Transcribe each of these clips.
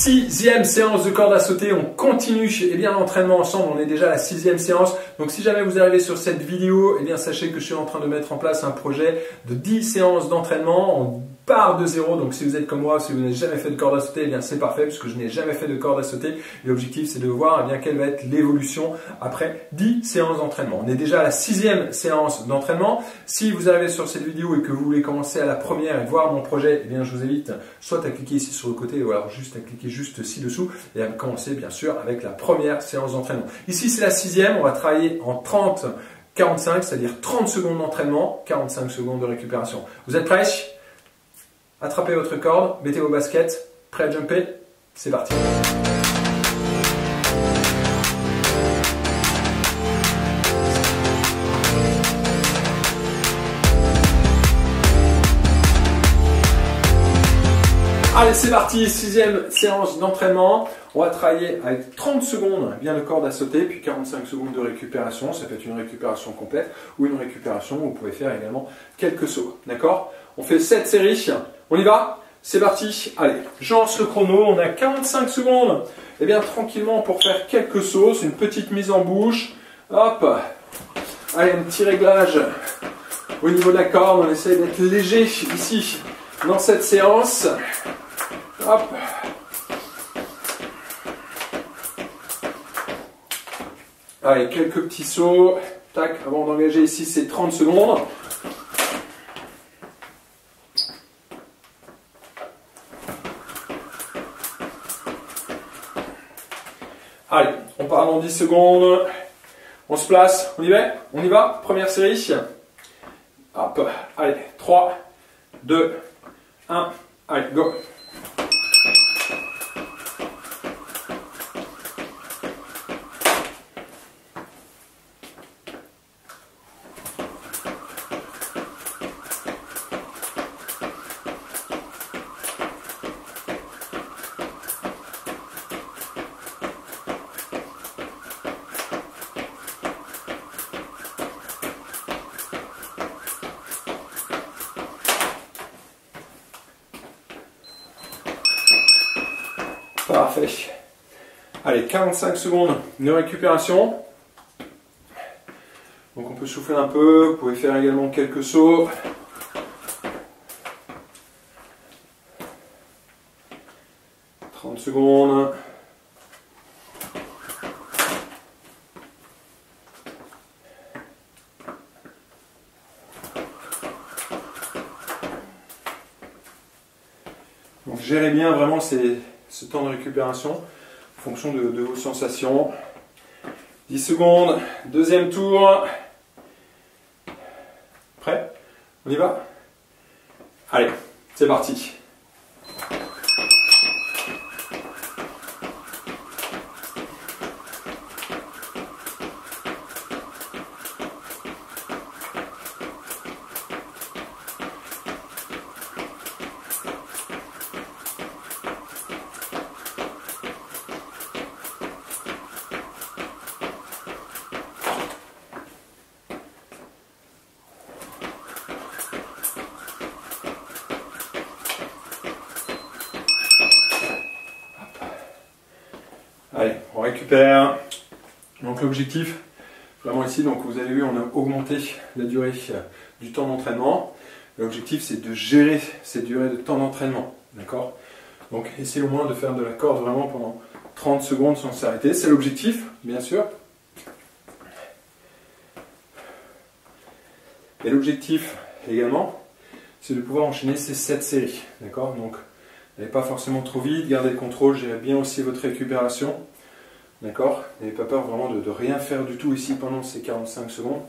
Sixième séance de corde à sauter, on continue l'entraînement ensemble, on est déjà à la sixième séance. Donc si jamais vous arrivez sur cette vidéo, sachez que je suis en train de mettre en place un projet de 10 séances d'entraînement. On part de zéro, donc si vous êtes comme moi, si vous n'avez jamais fait de corde à sauter, c'est parfait puisque je n'ai jamais fait de corde à sauter. Et l'objectif c'est de voir quelle va être l'évolution après 10 séances d'entraînement. On est déjà à la sixième séance d'entraînement. Si vous arrivez sur cette vidéo et que vous voulez commencer à la première et voir mon projet, je vous invite soit à cliquer ici sur le côté ou alors juste à cliquer juste ci-dessous et à commencer bien sûr avec la première séance d'entraînement. Ici c'est la sixième, on va travailler en 30-45, c'est-à-dire 30 secondes d'entraînement, 45 secondes de récupération. Vous êtes prêts? Attrapez votre corde, mettez vos baskets, prêts à jumper? C'est parti! Allez, c'est parti, sixième séance d'entraînement. On va travailler avec 30 secondes de corde à sauter, puis 45 secondes de récupération. Ça peut être une récupération complète ou une récupération où vous pouvez faire également quelques sauts. D'accord? On fait 7 séries. On y va? C'est parti. Allez, je lance le chrono. On a 45 secondes. Tranquillement pour faire quelques sauts. C'est une petite mise en bouche. Hop. Allez, un petit réglage au niveau de la corde. On essaie d'être léger ici dans cette séance. Hop. Allez, quelques petits sauts. Tac, avant d'engager ici ces 30 secondes. Allez, on part dans 10 secondes. On se place. On y va? On y va. Première série. Hop. Allez, 3, 2, 1. Allez, go. Parfait. Allez, 45 secondes de récupération. Donc on peut souffler un peu, vous pouvez faire également quelques sauts. « 30 secondes. Donc gérez bien vraiment ce temps de récupération en fonction de vos sensations. 10 secondes, deuxième tour. Prêt? On y va? Allez, c'est parti. Allez, on récupère. Donc l'objectif, vraiment ici, donc vous avez vu, on a augmenté la durée du temps d'entraînement. L'objectif, c'est de gérer cette durée de temps d'entraînement. D'accord? Donc essayez au moins de faire de la corde vraiment pendant 30 secondes sans s'arrêter. C'est l'objectif, bien sûr. Et l'objectif également, c'est de pouvoir enchaîner ces 7 séries. D'accord? Donc n'allez pas forcément trop vite, gardez le contrôle, gérez bien aussi votre récupération. D'accord? N'ayez pas peur vraiment de rien faire du tout ici pendant ces 45 secondes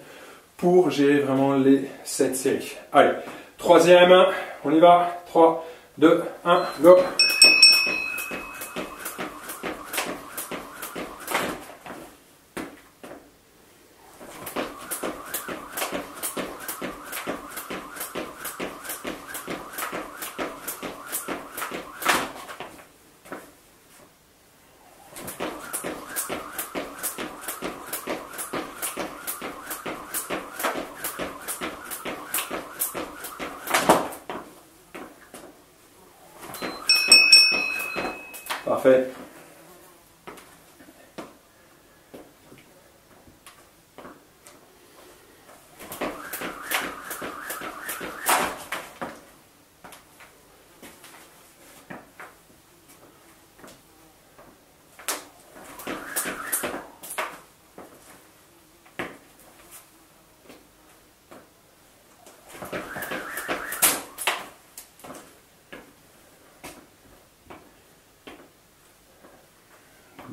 pour gérer vraiment les 7 séries. Allez, troisième, on y va. 3, 2, 1, go! Parfait.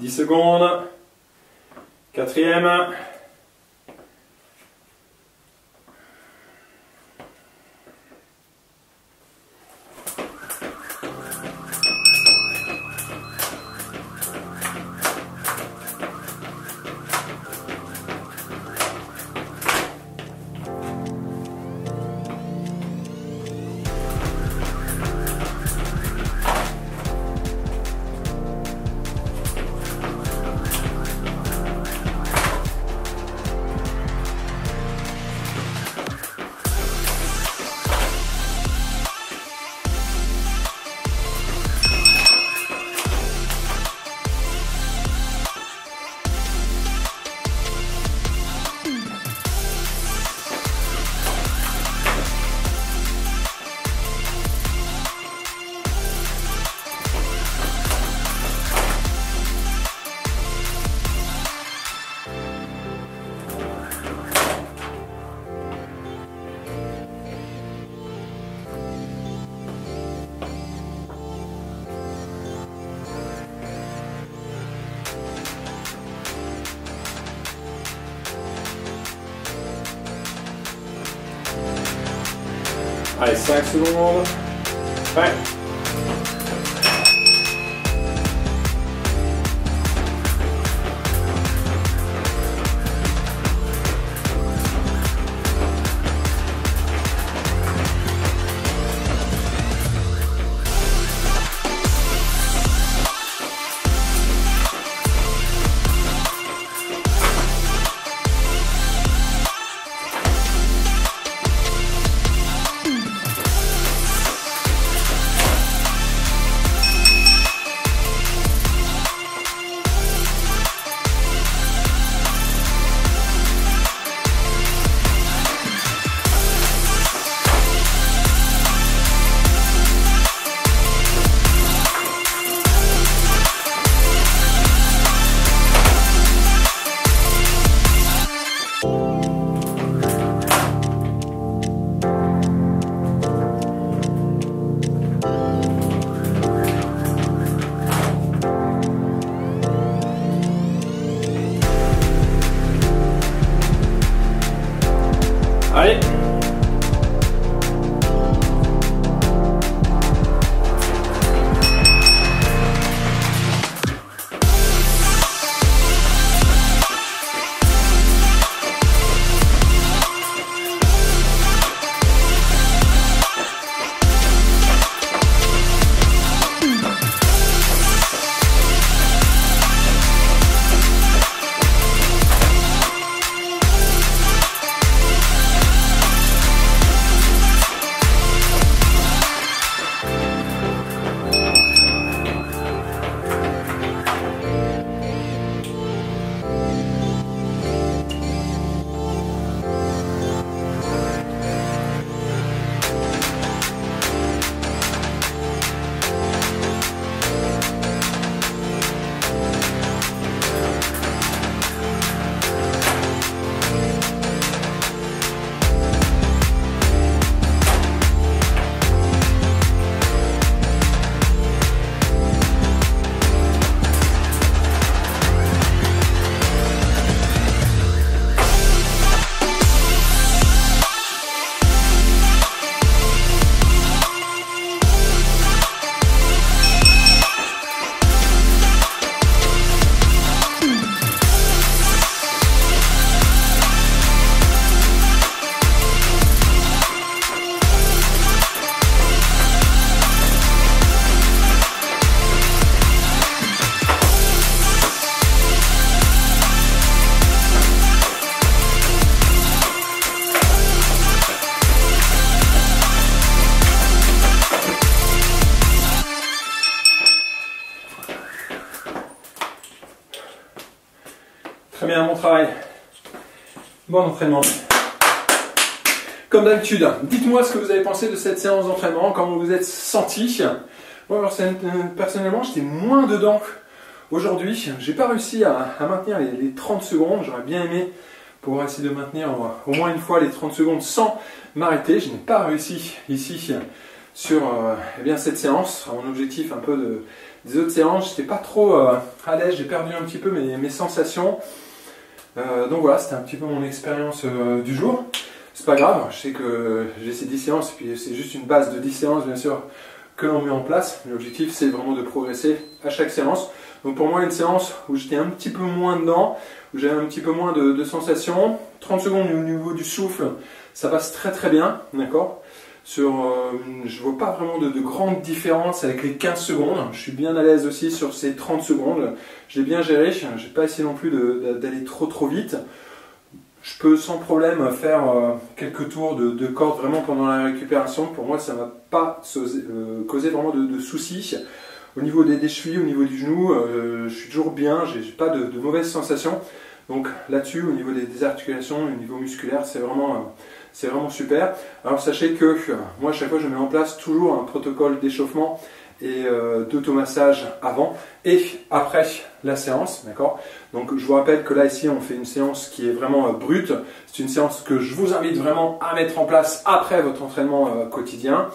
Dix secondes. Quatrième. Allez, 5 secondes. Prêt. Bon entraînement. Comme d'habitude, dites-moi ce que vous avez pensé de cette séance d'entraînement, comment vous êtes senti. Moi, alors, personnellement, j'étais moins dedans aujourd'hui. J'ai pas réussi à maintenir les 30 secondes. J'aurais bien aimé pouvoir essayer de maintenir au moins une fois les 30 secondes sans m'arrêter. Je n'ai pas réussi ici sur eh bien, cette séance. Mon objectif un peu des autres séances, j'étais pas trop à l'aise. J'ai perdu un petit peu mes sensations. Donc voilà, c'était un petit peu mon expérience du jour. C'est pas grave, je sais que j'ai ces 10 séances, et puis c'est juste une base de 10 séances bien sûr que l'on met en place. L'objectif c'est vraiment de progresser à chaque séance. Donc pour moi une séance où j'étais un petit peu moins dedans, où j'avais un petit peu moins de sensations, 30 secondes au niveau du souffle, ça passe très très bien, d'accord. Je vois pas vraiment de grandes différences avec les 15 secondes, je suis bien à l'aise aussi sur ces 30 secondes, je l'ai bien géré, je n'ai pas essayé non plus d'aller trop vite. Je peux sans problème faire quelques tours de corde vraiment pendant la récupération. Pour moi, ça ne m'a pas causé vraiment de soucis. Au niveau des chevilles, au niveau du genou, je suis toujours bien, je n'ai pas de mauvaises sensations. Donc là-dessus, au niveau des articulations, au niveau musculaire, c'est vraiment super. Alors sachez que moi, à chaque fois, je mets en place toujours un protocole d'échauffement et d'automassage avant et après la séance, d'accord. Donc je vous rappelle que là ici on fait une séance qui est vraiment brute, c'est une séance que je vous invite vraiment à mettre en place après votre entraînement quotidien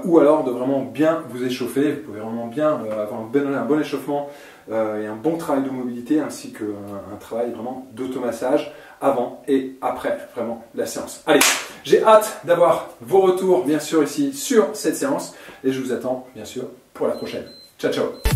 ou alors de vraiment bien vous échauffer. Vous pouvez vraiment bien avoir un bon échauffement et un bon travail de mobilité ainsi qu'un travail vraiment d'automassage avant et après vraiment la séance. Allez, j'ai hâte d'avoir vos retours bien sûr ici sur cette séance et je vous attends bien sûr pour la prochaine. Ciao ciao.